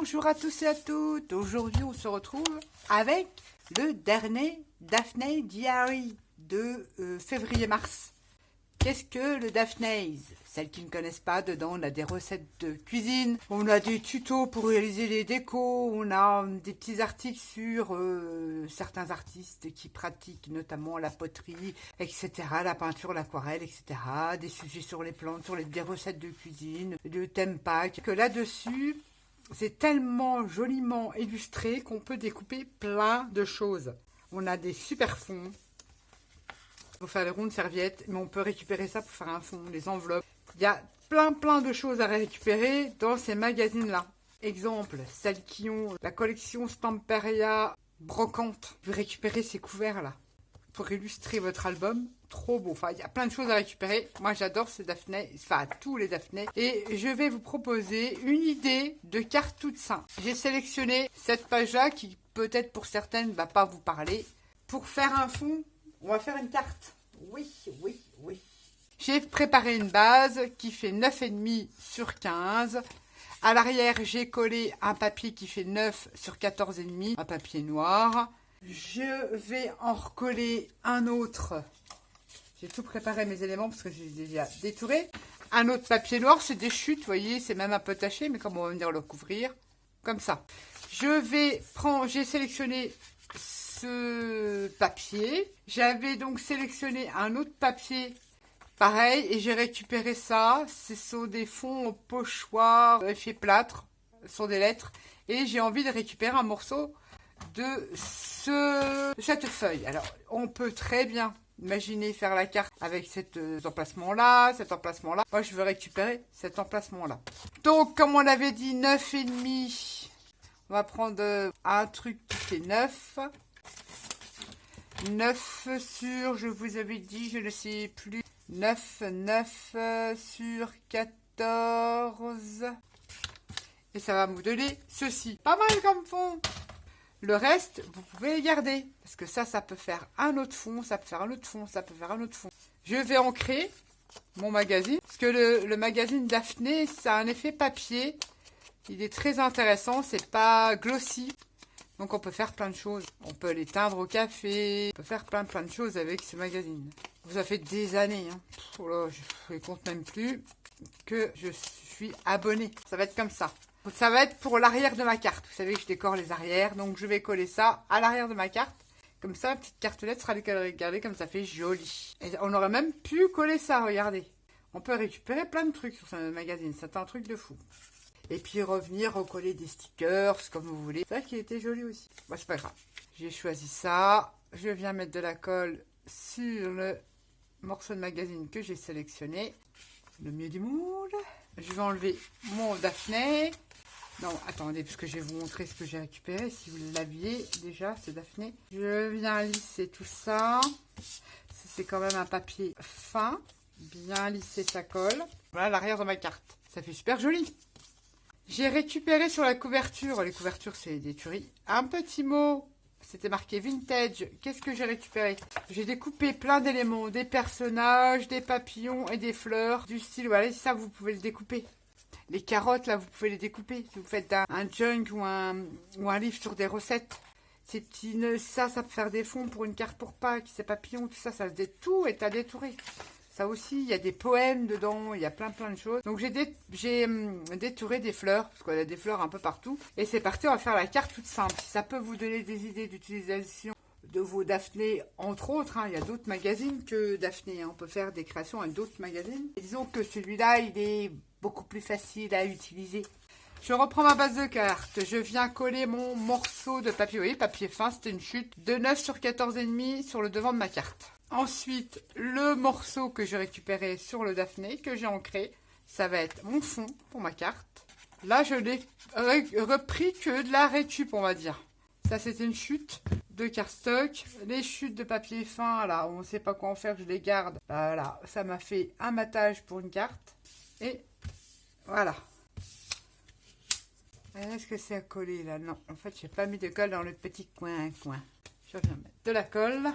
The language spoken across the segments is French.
Bonjour à tous et à toutes. Aujourd'hui, on se retrouve avec le dernier Daphné Diary de février-mars. Qu'est-ce que le Daphné's? Celles qui ne connaissent pas, dedans, on a des recettes de cuisine, on a des tutos pour réaliser les décos, on a des petits articles sur certains artistes qui pratiquent notamment la poterie, etc., la peinture, l'aquarelle, etc., des sujets sur les plantes, des recettes de cuisine, de thème pack, que là-dessus, c'est tellement joliment illustré qu'on peut découper plein de choses. On a des super fonds pour faire les rondes serviettes, mais on peut récupérer ça pour faire un fond, les enveloppes. Il y a plein de choses à récupérer dans ces magazines-là. Exemple, celles qui ont la collection Stamperia brocante. Vous récupérez ces couverts-là pour illustrer votre album. Trop beau. Enfin, il y a plein de choses à récupérer. Moi, j'adore ces Daphné, enfin tous les Daphné. Et je vais vous proposer une idée de carte toute simple. J'ai sélectionné cette page-là qui peut-être pour certaines ne va pas vous parler. Pour faire un fond, on va faire une carte. Oui. J'ai préparé une base qui fait 9,5 sur 15. À l'arrière, j'ai collé un papier qui fait 9 sur 14,5, un papier noir. Je vais en recoller un autre. J'ai tout préparé mes éléments parce que j'ai déjà détouré. Un autre papier noir, c'est des chutes, vous voyez, c'est même un peu taché, mais comme on va venir le couvrir, comme ça. J'ai sélectionné ce papier. J'avais donc sélectionné un autre papier pareil et j'ai récupéré ça. Ce sont des fonds au pochoir, effet plâtre, ce sont des lettres. Et j'ai envie de récupérer un morceau de cette feuille. Alors, on peut très bien imaginer faire la carte avec cet emplacement-là, cet emplacement-là. Moi, je veux récupérer cet emplacement-là. Donc, comme on avait dit, 9,5. On va prendre un truc qui fait 9. 9 sur, je vous avais dit, je ne sais plus. 9 sur 14. Et ça va me donner ceci. Pas mal comme fond. Le reste, vous pouvez les garder. Parce que ça peut faire un autre fond, ça peut faire un autre fond, ça peut faire un autre fond. Je vais ancrer mon magazine. Parce que le magazine Daphné, ça a un effet papier. Il est très intéressant, c'est pas glossy. Donc on peut faire plein de choses. On peut les teindre au café. On peut faire plein de choses avec ce magazine. Ça fait des années, hein. Oh là, je ne compte même plus que je suis abonnée. Ça va être comme ça. Ça va être pour l'arrière de ma carte. Vous savez que je décore les arrières. Donc je vais coller ça à l'arrière de ma carte. Comme ça, la petite cartelette sera regardez comme ça fait joli. Et on aurait même pu coller ça, regardez. On peut récupérer plein de trucs sur ce magazine. C'est un truc de fou. Et puis revenir recoller des stickers, comme vous voulez. C'est vrai qu'il était joli aussi. Bon, c'est pas grave. J'ai choisi ça. Je viens mettre de la colle sur le morceau de magazine que j'ai sélectionné. Le mieux du monde. Je vais enlever mon Daphné. Non, attendez, parce que je vais vous montrer ce que j'ai récupéré. Si vous l'aviez déjà, c'est Daphné. Je viens lisser tout ça. C'est quand même un papier fin. Bien lissé, ça colle. Voilà l'arrière de ma carte. Ça fait super joli. J'ai récupéré sur la couverture, les couvertures c'est des tueries, un petit mot, c'était marqué vintage. Qu'est-ce que j'ai récupéré? J'ai découpé plein d'éléments, des personnages, des papillons et des fleurs, du style, voilà, ça vous pouvez le découper. Les carottes là, vous pouvez les découper. Si vous faites un junk ou un livre sur des recettes, ça peut faire des fonds pour une carte pour Pâques, ces papillons, tout ça, tout est à détourer. Ça aussi, il y a des poèmes dedans, il y a plein de choses. Donc j'ai détouré des fleurs, parce qu'on a des fleurs un peu partout. Et c'est parti, on va faire la carte toute simple. Si ça peut vous donner des idées d'utilisation de vos Daphné, entre autres, hein, il y a d'autres magazines que Daphné. Hein. On peut faire des créations avec d'autres magazines. Et disons que celui-là, il est beaucoup plus facile à utiliser. Je reprends ma base de cartes. Je viens coller mon morceau de papier. Vous voyez, papier fin, c'était une chute de 9 sur 14,5 sur le devant de ma carte. Ensuite, le morceau que j'ai récupéré sur le Daphné, que j'ai ancré, ça va être mon fond pour ma carte. Là, je n'ai repris que de la récup, on va dire. Ça, c'était une chute de cardstock. Les chutes de papier fin, là, on ne sait pas quoi en faire, je les garde. Voilà, ça m'a fait un matage pour une carte. Et voilà. Est-ce que c'est à coller, là? Non, en fait, j'ai pas mis de colle dans le petit coin. Je viens mettre de la colle.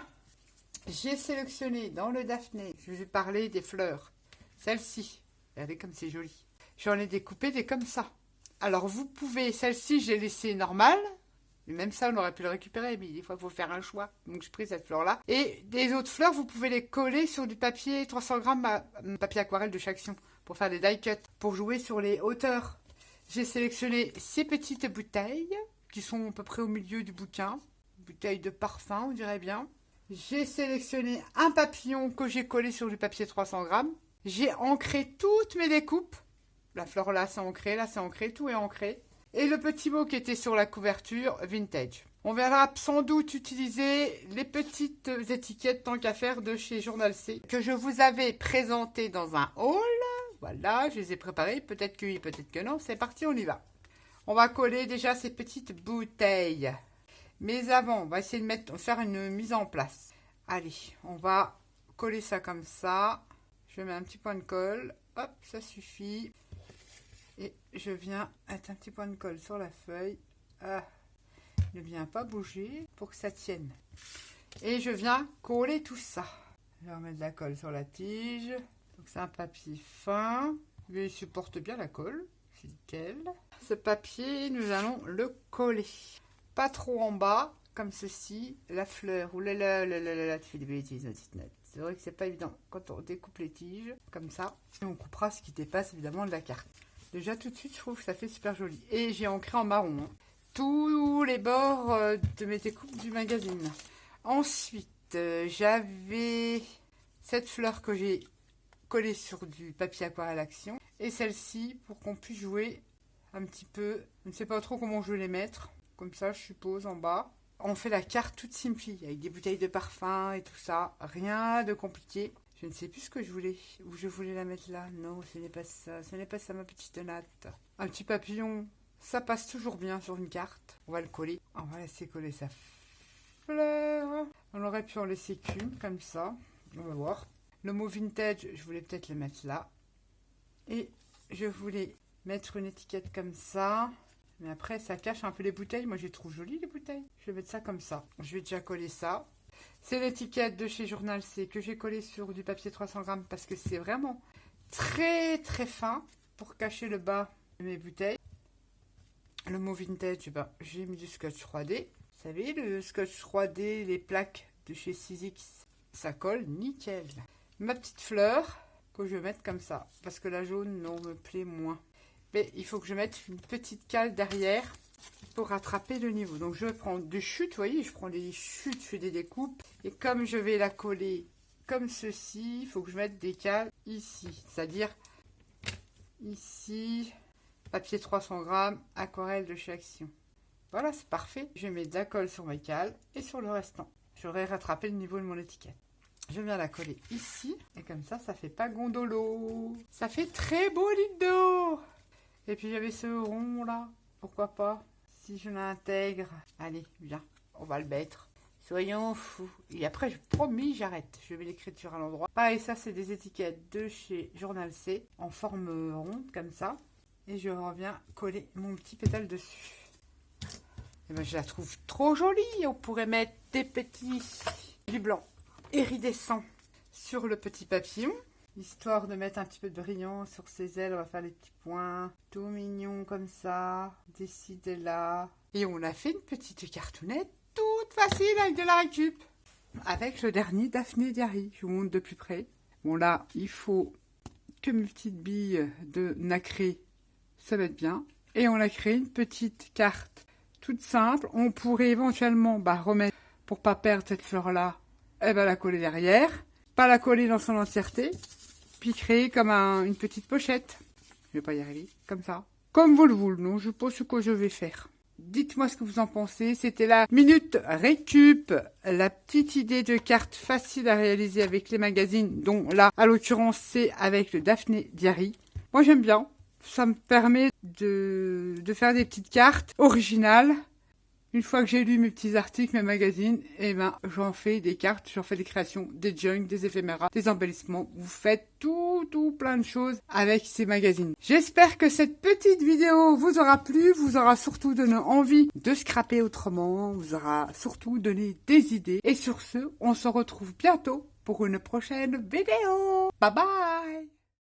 J'ai sélectionné dans le Daphné, je vais parler des fleurs. Celle-ci, regardez comme c'est joli. J'en ai découpé des comme ça. Alors, vous pouvez, celle-ci, j'ai laissé normale. Mais même ça, on aurait pu le récupérer, mais des fois, il faut faire un choix. Donc, j'ai pris cette fleur-là. Et des autres fleurs, vous pouvez les coller sur du papier 300 grammes, papier aquarelle de chaque Action, pour faire des die cuts, pour jouer sur les hauteurs. J'ai sélectionné ces petites bouteilles, qui sont à peu près au milieu du bouquin. Bouteille de parfum, on dirait bien. J'ai sélectionné un papillon que j'ai collé sur du papier 300 grammes. J'ai ancré toutes mes découpes. La fleur là, c'est ancré, tout est ancré. Et le petit mot qui était sur la couverture, vintage. On verra sans doute utiliser les petites étiquettes tant qu'à faire de chez Journal C, que je vous avais présenté dans un haul. Voilà, je les ai préparés, peut-être que oui, peut-être que non. C'est parti, on y va. On va coller déjà ces petites bouteilles. Mais avant, on va essayer de faire une mise en place. Allez, on va coller ça comme ça. Je mets un petit point de colle. Hop, ça suffit. Et je viens mettre un petit point de colle sur la feuille. Ah, ne viens pas bouger pour que ça tienne. Et je viens coller tout ça. Je vais remettre de la colle sur la tige. Donc c'est un papier fin. Mais il supporte bien la colle. C'est nickel. Ce papier, nous allons le coller. Pas trop en bas, comme ceci. La fleur. Ouh là là là là là, tu fais des bêtises, ma petite note. C'est vrai que c'est pas évident quand on découpe les tiges, comme ça. Et on coupera ce qui dépasse évidemment de la carte. Déjà tout de suite, je trouve que ça fait super joli. Et j'ai ancré en marron. Hein. Tous les bords de mes découpes du magazine. Ensuite, j'avais cette fleur que j'ai collée sur du papier aquarelle Action. Et celle-ci, pour qu'on puisse jouer un petit peu. Je ne sais pas trop comment je vais les mettre. Comme ça, je suppose, en bas. On fait la carte toute simple, avec des bouteilles de parfum et tout ça. Rien de compliqué. Je ne sais plus ce que je voulais. Où je voulais la mettre là. Non, ce n'est pas ça. Ce n'est pas ça, ma petite natte. Un petit papillon, ça passe toujours bien sur une carte. On va le coller. On va laisser coller sa fleur. On aurait pu en laisser qu'une, comme ça. On va voir. Le mot vintage, je voulais peut-être le mettre là. Et je voulais mettre une étiquette comme ça. Mais après, ça cache un peu les bouteilles. Moi, je les trouve jolies, les bouteilles. Je vais mettre ça comme ça. Je vais déjà coller ça. C'est l'étiquette de chez Journal C que j'ai collée sur du papier 300 grammes parce que c'est vraiment très très fin pour cacher le bas de mes bouteilles. Le mot vintage, ben, j'ai mis du scotch 3D. Vous savez, le scotch 3D, les plaques de chez 6X, ça colle nickel. Ma petite fleur que je vais mettre comme ça parce que la jaune, non, me plaît moins. Mais il faut que je mette une petite cale derrière pour rattraper le niveau. Donc je vais prendre des chutes, vous voyez, je prends des chutes, je fais des découpes. Et comme je vais la coller comme ceci, il faut que je mette des cales ici. C'est-à-dire ici, papier 300 grammes, aquarelle de chez Action. Voilà, c'est parfait. Je mets de la colle sur mes cales et sur le restant. J'aurai rattrapé le niveau de mon étiquette. Je viens la coller ici. Et comme ça, ça fait pas gondolo. Ça fait très beau, dites-donc. Et puis j'avais ce rond là. Pourquoi pas? Si je l'intègre, allez, viens, on va le mettre. Soyons fous. Et après, je promis, j'arrête. Je mets l'écriture à l'endroit. Pareil, ça, c'est des étiquettes de chez Journal C, en forme ronde, comme ça. Et je reviens coller mon petit pétale dessus. Et ben, je la trouve trop jolie. On pourrait mettre des petits du blanc iridescent sur le petit papillon. Histoire de mettre un petit peu de brillant sur ses ailes, on va faire les petits points. Tout mignon comme ça. Décidez là. Et on a fait une petite cartounette toute facile avec de la récup. Avec le dernier Daphné Diary. Je vous montre de plus près. Bon là, il faut que mes petites billes de nacré se mettent bien. Et on a créé une petite carte toute simple. On pourrait éventuellement remettre, pour pas perdre cette fleur-là, la coller derrière. Pas la coller dans son entièreté. Puis créer comme une petite pochette. Je vais pas y arriver, comme ça. Comme vous le voulez, non, je sais pas ce que je vais faire. Dites-moi ce que vous en pensez. C'était la minute récup, la petite idée de carte facile à réaliser avec les magazines, dont là, à l'occurrence, c'est avec le Daphné Diary. Moi, j'aime bien. Ça me permet de faire des petites cartes originales. Une fois que j'ai lu mes petits articles, mes magazines, j'en fais des cartes, j'en fais des créations, des junk, des éphéméras, des embellissements. Vous faites tout plein de choses avec ces magazines. J'espère que cette petite vidéo vous aura plu, vous aura surtout donné envie de scraper autrement, vous aura surtout donné des idées. Et sur ce, on se retrouve bientôt pour une prochaine vidéo. Bye bye!